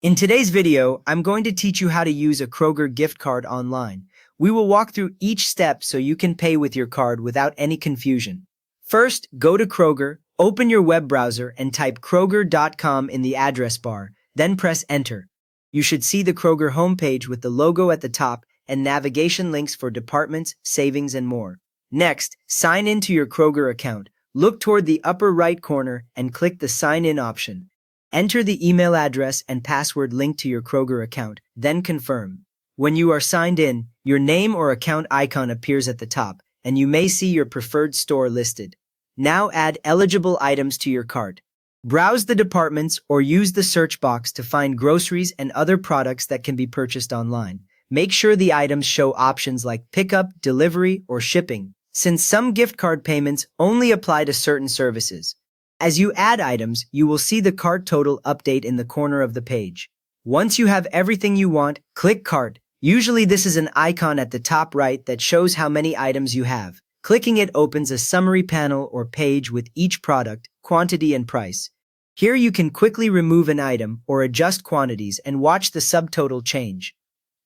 In today's video, I'm going to teach you how to use a Kroger gift card online. We will walk through each step so you can pay with your card without any confusion. First, go to Kroger, open your web browser and type kroger.com in the address bar, then press enter. You should see the Kroger homepage with the logo at the top and navigation links for departments, savings, and more. Next, sign in to your Kroger account. Look toward the upper right corner and click the Sign In option. Enter the email address and password linked to your Kroger account, then confirm. When you are signed in, your name or account icon appears at the top, and you may see your preferred store listed. Now add eligible items to your cart. Browse the departments or use the search box to find groceries and other products that can be purchased online. Make sure the items show options like pickup, delivery, or shipping, since some gift card payments only apply to certain services. As you add items, you will see the cart total update in the corner of the page. Once you have everything you want, click Cart. Usually this is an icon at the top right that shows how many items you have. Clicking it opens a summary panel or page with each product, quantity, and price. Here you can quickly remove an item or adjust quantities and watch the subtotal change.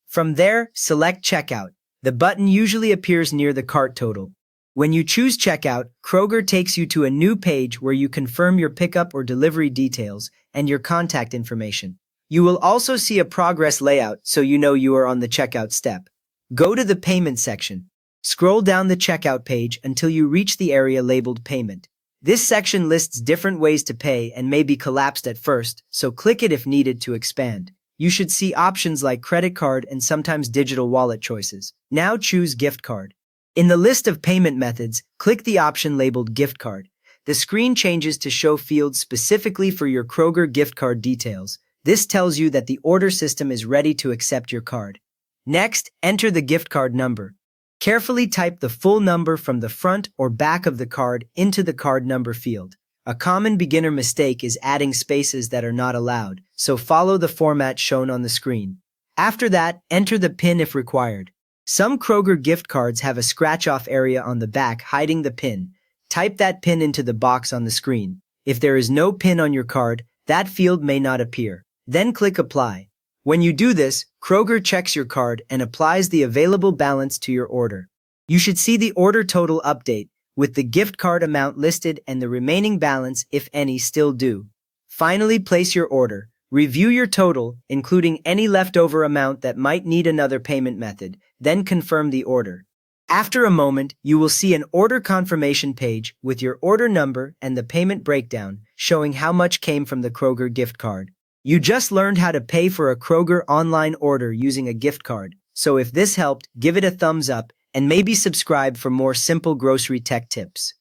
From there, select Checkout. The button usually appears near the cart total. When you choose Checkout, Kroger takes you to a new page where you confirm your pickup or delivery details and your contact information. You will also see a progress layout so you know you are on the checkout step. Go to the Payment section. Scroll down the checkout page until you reach the area labeled Payment. This section lists different ways to pay and may be collapsed at first, so click it if needed to expand. You should see options like credit card and sometimes digital wallet choices. Now choose Gift Card. In the list of payment methods, click the option labeled Gift Card. The screen changes to show fields specifically for your Kroger gift card details. This tells you that the order system is ready to accept your card. Next, enter the gift card number. Carefully type the full number from the front or back of the card into the card number field. A common beginner mistake is adding spaces that are not allowed, so follow the format shown on the screen. After that, enter the PIN if required. Some Kroger gift cards have a scratch-off area on the back hiding the PIN. Type that PIN into the box on the screen. If there is no PIN on your card, that field may not appear. Then click Apply. When you do this, Kroger checks your card and applies the available balance to your order. You should see the order total update, with the gift card amount listed and the remaining balance, if any, still due. Finally, place your order. Review your total, including any leftover amount that might need another payment method, then confirm the order. After a moment, you will see an order confirmation page with your order number and the payment breakdown, showing how much came from the Kroger gift card. You just learned how to pay for a Kroger online order using a gift card, so if this helped, give it a thumbs up and maybe subscribe for more simple grocery tech tips.